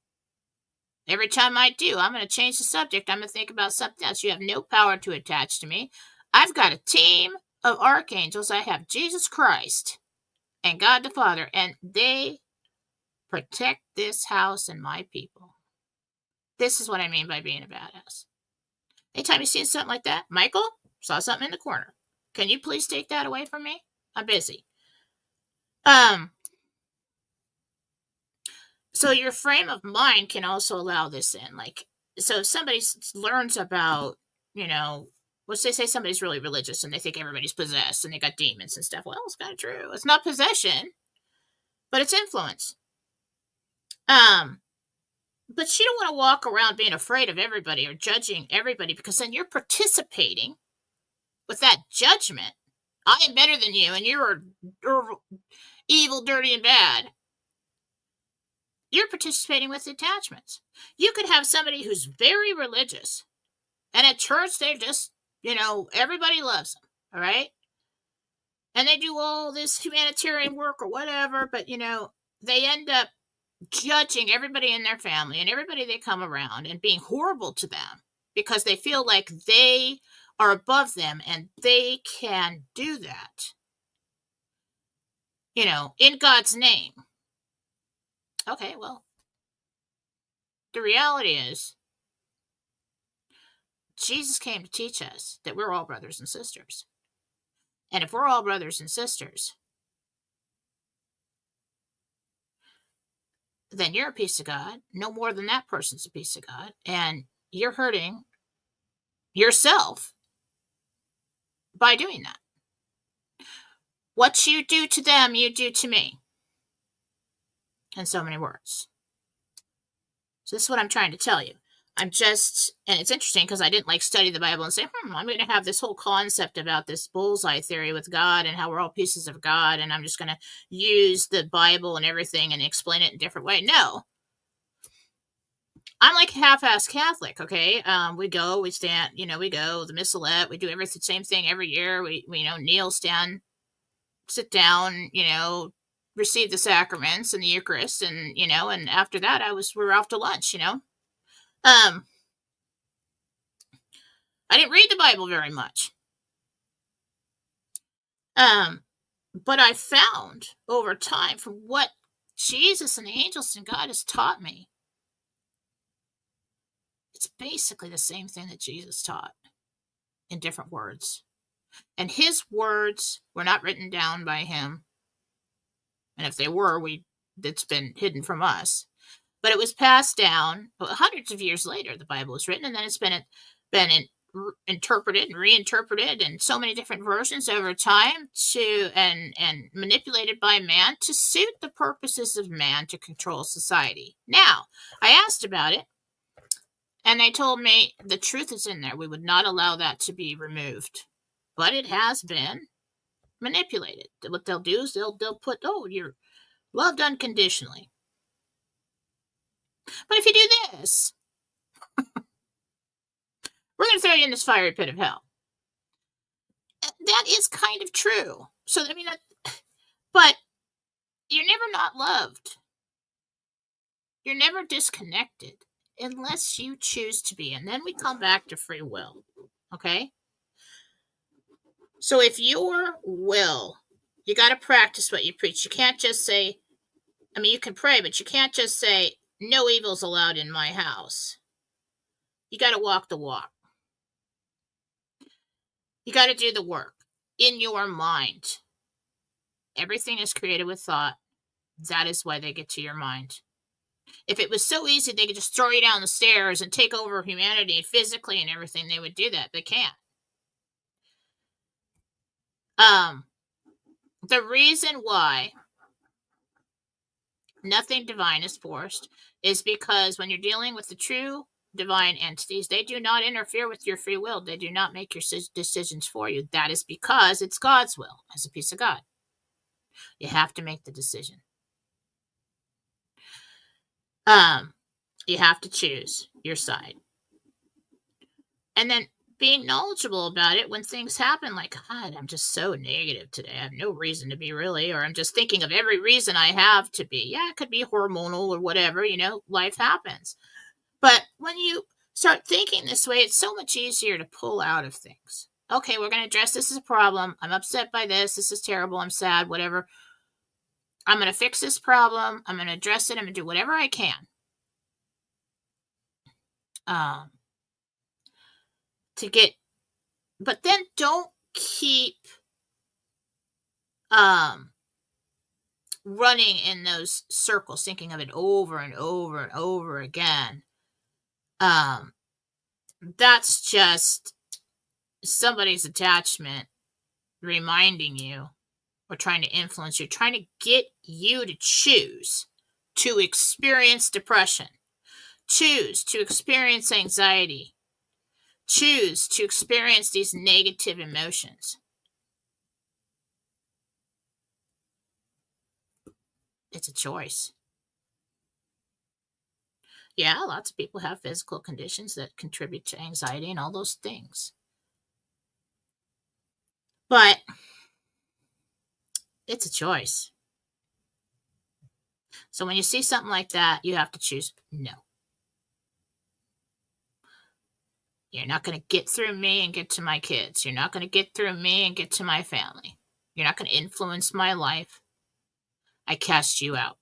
Every time I do, I'm going to change the subject. I'm going to think about something else. You have no power to attach to me. I've got a team of archangels. I have Jesus Christ and God the Father, and they protect this house and my people. This is what I mean by being a badass. Anytime you see something like that, Michael, saw something in the corner. Can you please take that away from me? I'm busy. So your frame of mind can also allow this in. Like, so if somebody learns about, let's say somebody's really religious and they think everybody's possessed and they got demons and stuff. Well, it's kind of true. It's not possession, but it's influence. But you don't want to walk around being afraid of everybody or judging everybody, because then you're participating with that judgment. I am better than you and you're evil, dirty, and bad. You're participating with attachments. You could have somebody who's very religious, and at church they're just, everybody loves them, all right? And they do all this humanitarian work or whatever, but, they end up judging everybody in their family and everybody they come around and being horrible to them because they feel like they are above them and they can do that, in God's name. Okay, well, the reality is Jesus came to teach us that we're all brothers and sisters. And if we're all brothers and sisters, then you're a piece of God, no more than that person's a piece of God, and you're hurting yourself by doing that. What you do to them, you do to me. In so many words. So this is what I'm trying to tell you. And it's interesting because I didn't study the Bible and say, I'm going to have this whole concept about this bullseye theory with God and how we're all pieces of God, and I'm just going to use the Bible and everything and explain it in a different way. No. I'm like half-ass Catholic, okay? We go, we stand, we go, the missalette, we do everything, same thing every year. We kneel, stand, sit down, receive the sacraments and the Eucharist, and and after that we're off to lunch. I didn't read the Bible very much, but I found over time from what Jesus and the angels and God has taught me, it's basically the same thing that Jesus taught in different words, and his words were not written down by him, and if they were, it's been hidden from us. But it was passed down hundreds of years later. The Bible was written, and then it's been interpreted and reinterpreted in so many different versions over time and manipulated by man to suit the purposes of man to control society. Now, I asked about it, and they told me the truth is in there. We would not allow that to be removed, but it has been manipulated. What they'll do is they'll put, you're loved unconditionally. But if you do this, we're going to throw you in this fiery pit of hell. That is kind of true. So, but you're never not loved. You're never disconnected unless you choose to be. And then we come back to free will. Okay? So if your will, you got to practice what you preach. You can't just say, you can pray, but you can't just say, no evil's allowed in my house. You got to walk the walk. You got to do the work in your mind. Everything is created with thought. That is why they get to your mind. If it was so easy, they could just throw you down the stairs and take over humanity physically and everything. They would do that. They can't. The reason why nothing divine is forced is because when you're dealing with the true divine entities. They do not interfere with your free will. They do not make your decisions for you. That is because it's God's will as a piece of God. You have to make the decision. You have to choose your side. And then being knowledgeable about it when things happen, like, God, I'm just so negative today. I have no reason to be, really, or I'm just thinking of every reason I have to be. Yeah, it could be hormonal or whatever, life happens. But when you start thinking this way, it's so much easier to pull out of things. Okay, we're going to address this as a problem. I'm upset by this. This is terrible. I'm sad, whatever. I'm going to fix this problem. I'm going to address it. I'm going to do whatever I can. But then don't keep running in those circles, thinking of it over and over and over again. That's just somebody's attachment reminding you or trying to influence you, trying to get you to choose to experience depression, choose to experience anxiety, choose to experience these negative emotions. It's a choice. Yeah, lots of people have physical conditions that contribute to anxiety and all those things. But it's a choice. So when you see something like that, you have to choose no. You're not going to get through me and get to my kids. You're not going to get through me and get to my family. You're not going to influence my life. I cast you out.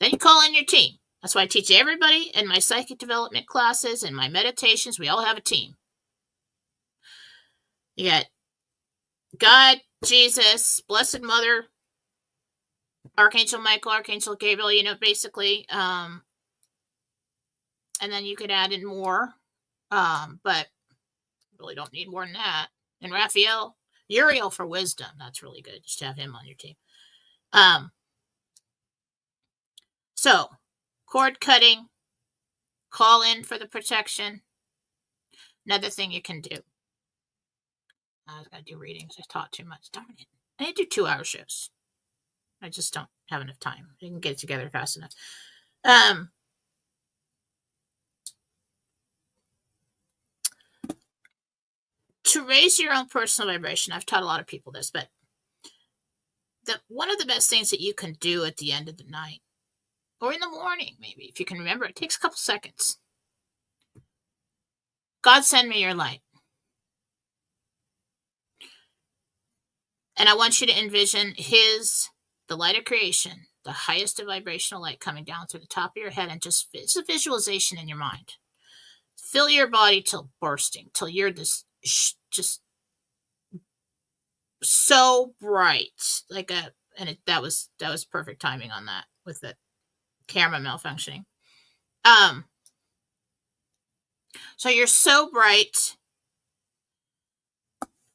Then you call in your team. That's why I teach everybody in my psychic development classes and my meditations. We all have a team. You got God, Jesus, Blessed Mother, Archangel Michael, Archangel Gabriel, basically. And then you could add in more. But really don't need more than that. And Raphael, Uriel for wisdom. That's really good. Just to have him on your team. So, cord cutting, call in for the protection. Another thing you can do. I was going to do readings. I taught too much. Darn it. I need to do 2-hour shows. I just don't have enough time. I can get it together fast enough. To raise your own personal vibration, I've taught a lot of people this, but one of the best things that you can do at the end of the night, or in the morning, maybe, if you can remember, it takes a couple seconds. God, send me your light. And I want you to envision the light of creation, the highest vibrational light coming down through the top of your head, and it's a visualization in your mind. Fill your body till bursting, till you're this just so bright, that was perfect timing on that with the camera malfunctioning. So you're so bright,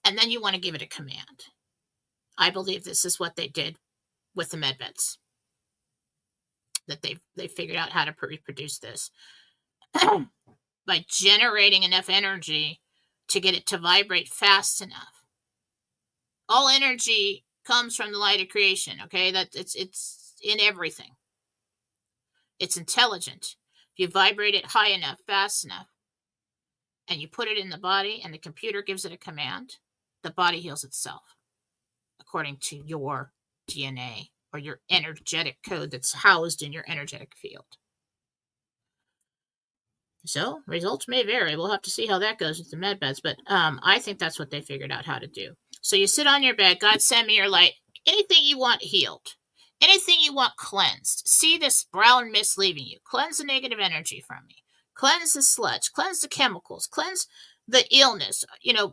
and then you want to give it a command. I believe this is what they did with the med beds, that they figured out how to reproduce this by generating enough energy to get it to vibrate fast enough. All energy comes from the light of creation, okay? That it's in everything. It's intelligent. If you vibrate it high enough, fast enough, and you put it in the body and the computer gives it a command, the body heals itself according to your DNA or your energetic code that's housed in your energetic field. So results may vary. We'll have to see how that goes with the med beds, but I think that's what they figured out how to do. So you sit on your bed, God, send me your light. Anything you want healed, anything you want cleansed. See this brown mist leaving you. Cleanse the negative energy from me. Cleanse the sludge. Cleanse the chemicals. Cleanse the illness.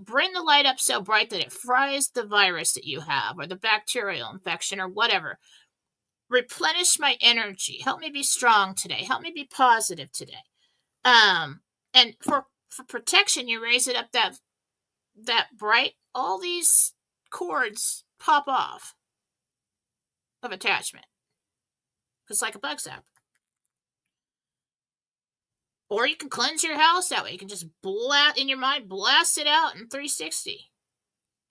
Bring the light up so bright that it fries the virus that you have or the bacterial infection or whatever. Replenish my energy. Help me be strong today. Help me be positive today. And for protection, you raise it up that bright, all these cords pop off of attachment. It's like a bug zapper. Or you can cleanse your house that way. You can just blast in your mind, blast it out in 360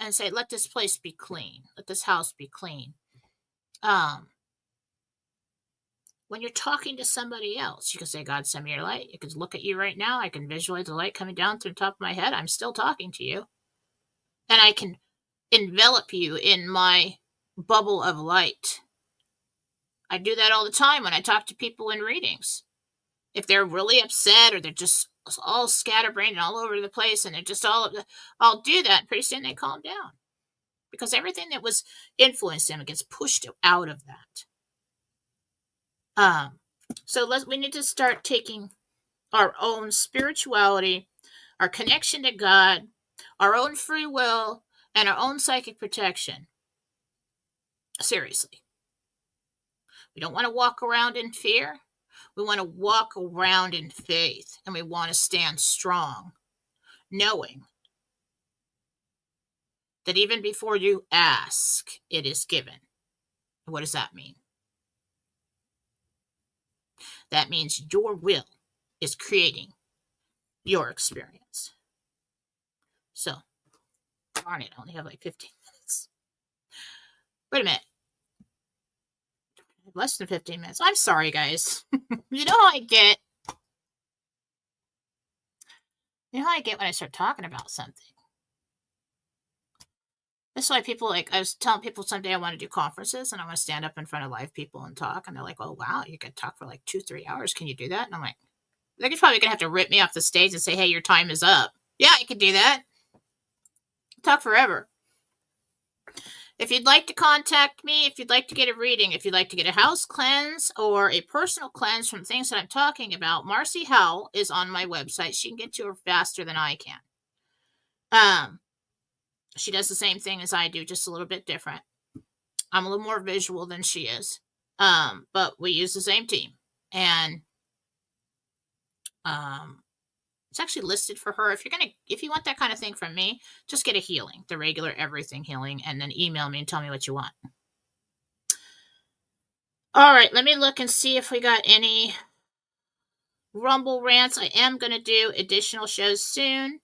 and say, let this place be clean. Let this house be clean. When you're talking to somebody else, you can say, God, send me your light. You can look at you right now. I can visualize the light coming down through the top of my head. I'm still talking to you. And I can envelop you in my bubble of light. I do that all the time when I talk to people in readings. If they're really upset or they're just all scatterbrained and all over the place and they're just I'll do that. Pretty soon they calm down. Because everything that was influenced them gets pushed out of that. So we need to start taking our own spirituality, our connection to God, our own free will, and our own psychic protection seriously. We don't want to walk around in fear. We want to walk around in faith, and we want to stand strong, knowing that even before you ask, it is given. What does that mean? That means your will is creating your experience. So, darn it, I only have like 15 minutes. Wait a minute. Less than 15 minutes. I'm sorry, guys. You know how I get? You know how I get when I start talking about something? That's why people I was telling people someday I want to do conferences and I want to stand up in front of live people and talk. And they're like, oh, wow, you could talk for like 2-3 hours. Can you do that? And I'm like, they're probably going to have to rip me off the stage and say, hey, your time is up. Yeah, I can do that. Talk forever. If you'd like to contact me, if you'd like to get a reading, if you'd like to get a house cleanse or a personal cleanse from things that I'm talking about, Marcy Howell is on my website. She can get to her faster than I can. She does the same thing as I do, just a little bit different. I'm a little more visual than she is. But we use the same team. And it's actually listed for her. If you want that kind of thing from me, just get a healing, the regular everything healing, and then email me and tell me what you want. All right, let me look and see if we got any Rumble rants. I am going to do additional shows soon.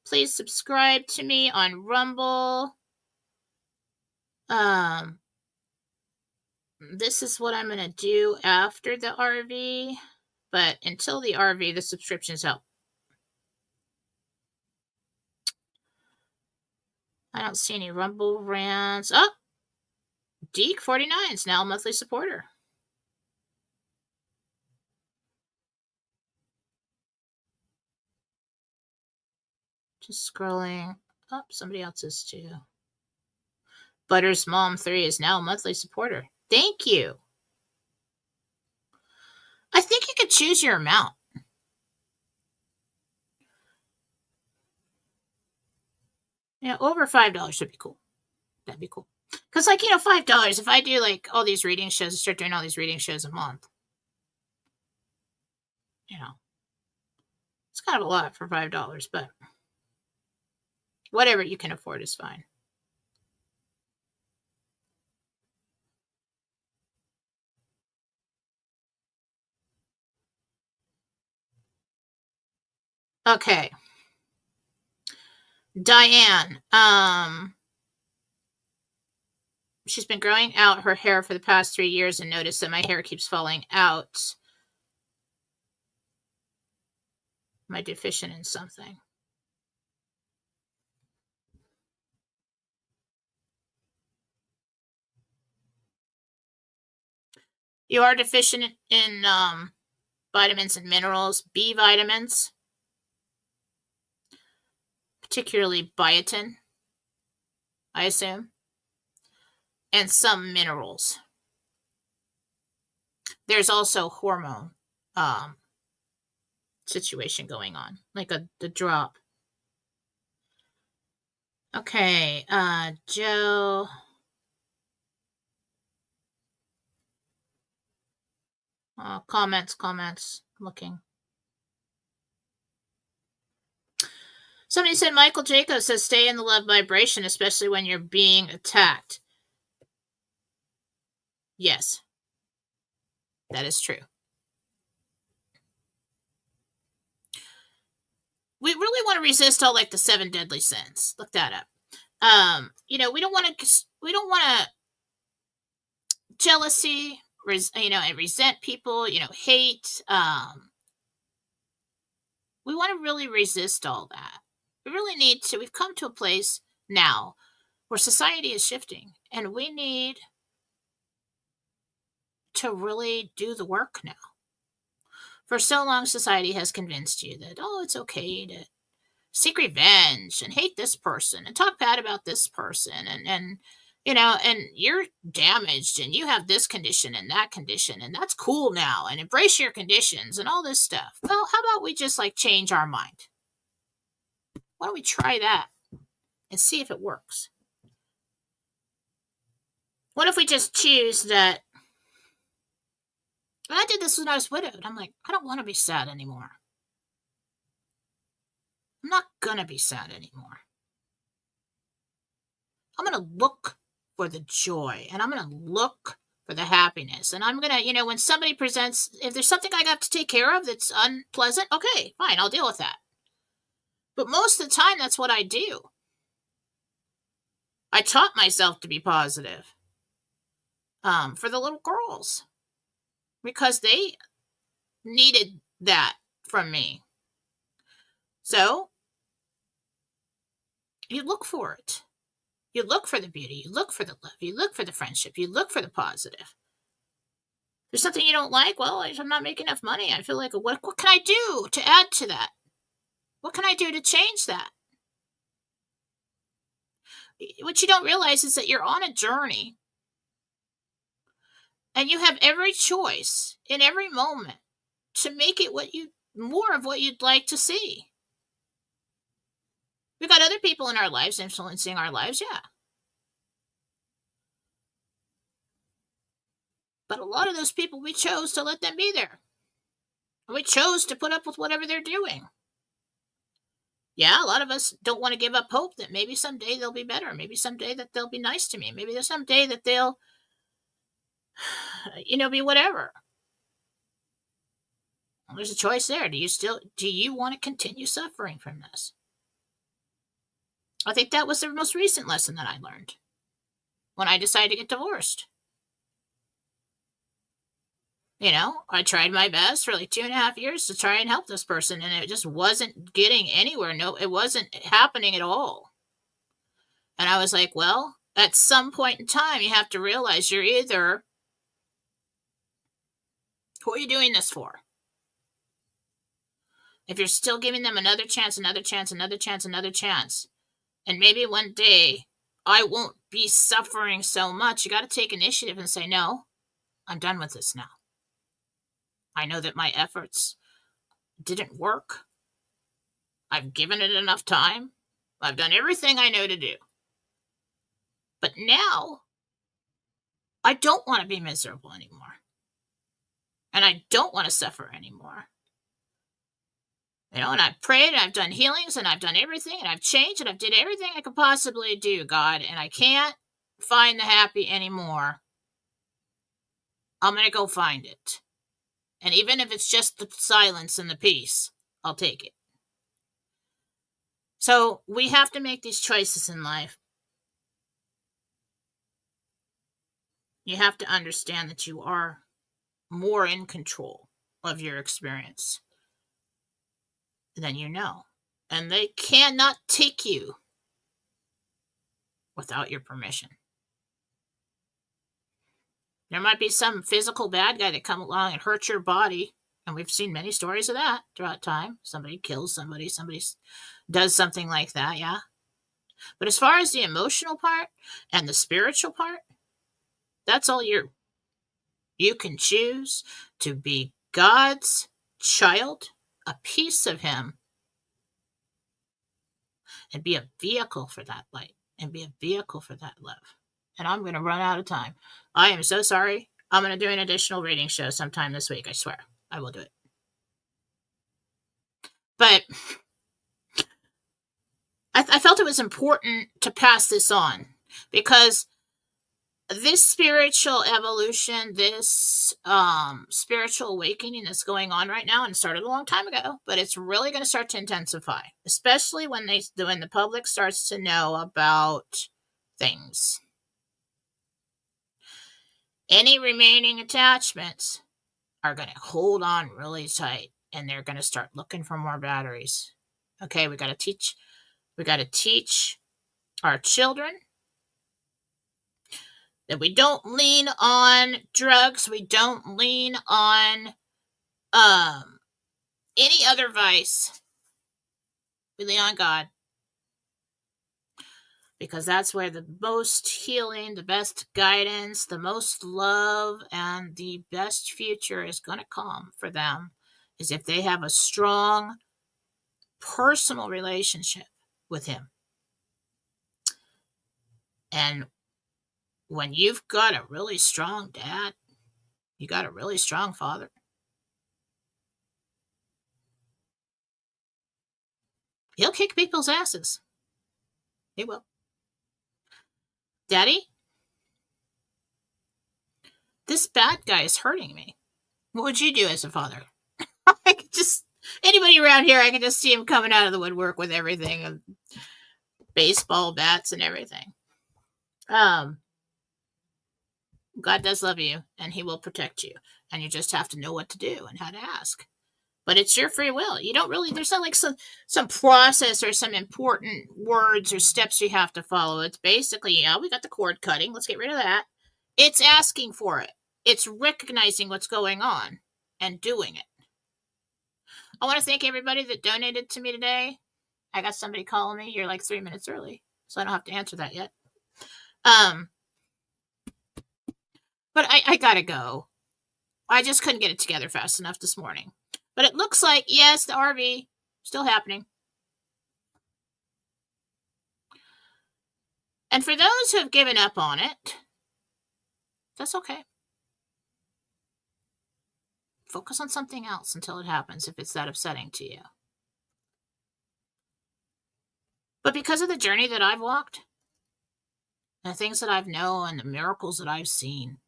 Please subscribe to me on Rumble. This is what I'm going to do after the RV. But until the RV, the subscriptions help. I don't see any Rumble rants. Oh! Deke49 is now a monthly supporter. Just scrolling. Oh, somebody else is too. Butter's Mom 3 is now a monthly supporter. Thank you. I think you could choose your amount. Yeah, over $5 would be cool. That'd be cool. Because, $5, if I do, all these reading shows, start doing all these reading shows a month, it's kind of a lot for $5, but whatever you can afford is fine. Okay. Diane, she's been growing out her hair for the past 3 years and noticed that my hair keeps falling out. Am I deficient in something? You are deficient in vitamins and minerals, B vitamins, particularly biotin, I assume, and some minerals. There's also hormone situation going on, like the drop. Okay, Joe. Comments, looking. Somebody said Michael Jacobs says stay in the love vibration, especially when you're being attacked. Yes, that is true. to resist all like the 7 deadly sins. Look that up. We don't want to jealousy, and resent people, hate. We want to really resist all that. We really need to. We've come to a place now where society is shifting, and we need to really do the work now. For so long, society has convinced you that, it's okay to seek revenge and hate this person and talk bad about this person and you're damaged and you have this condition and that condition and that's cool now and embrace your conditions and all this stuff. Well, how about we just change our mind? Why don't we try that and see if it works? What if we just choose that? And I did this when I was widowed. I'm like, I don't want to be sad anymore. I'm not going to be sad anymore. I'm going to look for the joy and I'm going to look for the happiness. And I'm going to, when somebody presents, if there's something I got to take care of that's unpleasant, okay, fine, I'll deal with that. But most of the time, that's what I do. I taught myself to be positive for the little girls because they needed that from me. So you look for it. You look for the beauty. You look for the love. You look for the friendship. You look for the positive. There's something you don't like? Well, I'm not making enough money. I feel like, what can I do to add to that? What can I do to change that? What you don't realize is that you're on a journey and you have every choice in every moment to make it more of what you'd like to see. We've got other people in our lives influencing our lives, yeah. But a lot of those people, we chose to let them be there. We chose to put up with whatever they're doing. Yeah, a lot of us don't want to give up hope that maybe someday they'll be better. Maybe someday that they'll be nice to me. Maybe there's someday that they'll, be whatever. Well, there's a choice there. Do you want to continue suffering from this? I think that was the most recent lesson that I learned when I decided to get divorced. I tried my best for 2.5 years to try and help this person, and it just wasn't getting anywhere. No, it wasn't happening at all. And I was like, well, at some point in time, you have to realize you're either, who are you doing this for? If you're still giving them another chance, another chance, another chance, another chance, and maybe one day I won't be suffering so much, you got to take initiative and say, no, I'm done with this now. I know that my efforts didn't work. I've given it enough time. I've done everything I know to do. But now, I don't want to be miserable anymore. And I don't want to suffer anymore. And I've prayed, and I've done healings, and I've done everything, and I've changed, and I've did everything I could possibly do, God, and I can't find the happy anymore. I'm going to go find it. And even if it's just the silence and the peace, I'll take it. So we have to make these choices in life. You have to understand that you are more in control of your experience than you know. And they cannot take you without your permission. There might be some physical bad guy that come along and hurt your body. And we've seen many stories of that throughout time. Somebody kills somebody does something like that, yeah. But as far as the emotional part and the spiritual part, that's all you. You can choose to be God's child, a piece of Him, and be a vehicle for that light and be a vehicle for that love. And I'm going to run out of time. I am so sorry. I'm going to do an additional reading show sometime this week. I swear. I will do it. But I felt it was important to pass this on because this spiritual evolution, this spiritual awakening that's going on right now, and started a long time ago, but it's really going to start to intensify, especially when the public starts to know about things. Any remaining attachments are going to hold on really tight, and they're going to start looking for more batteries. Okay, we got to teach our children that we don't lean on drugs, we don't lean on any other vice. We lean on God, because that's where the most healing, the best guidance, the most love, and the best future is going to come for them, is if they have a strong personal relationship with Him. And when you've got a really strong dad, you got a really strong father, he'll kick people's asses. He will. Daddy, this bad guy is hurting me. What would you do as a father? I could just, anybody around here, I can just see him coming out of the woodwork with everything, baseball bats and everything. God does love you, and He will protect you, and you just have to know what to do and how to ask. But it's your free will. You don't really, there's not like some process or some important words or steps you have to follow. It's basically, we got the cord cutting. Let's get rid of that. It's asking for it. It's recognizing what's going on and doing it. I want to thank everybody that donated to me today. I got somebody calling me. You're like 3 minutes early, so I don't have to answer that yet. But I gotta go. I just couldn't get it together fast enough this morning. But it looks like, yes, the RV still happening. And for those who have given up on it, that's okay. Focus on something else until it happens, if it's that upsetting to you. But because of the journey that I've walked, the things that I've known, and the miracles that I've seen,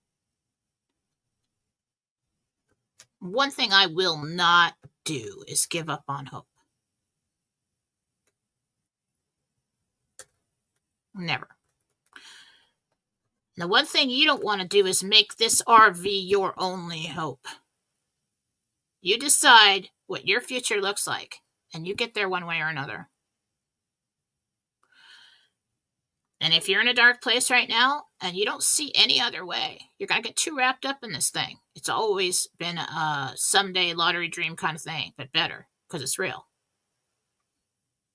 one thing I will not do is give up on hope. Never. The one thing you don't want to do is make this RV your only hope. You decide what your future looks like, and you get there one way or another. And if you're in a dark place right now and you don't see any other way, you're going to get too wrapped up in this thing. It's always been a someday lottery dream kind of thing, but better, because it's real.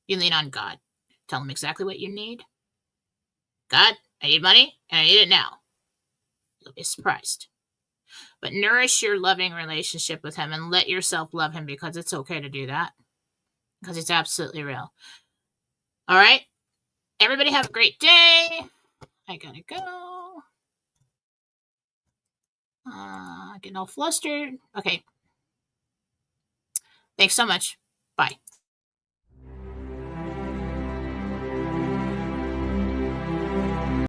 You lean on God. Tell Him exactly what you need. God, I need money, and I need it now. You'll be surprised. But nourish your loving relationship with Him, and let yourself love Him, because it's okay to do that. Because it's absolutely real. All right? Everybody have a great day. I gotta go. Getting all flustered. Okay. Thanks so much. Bye.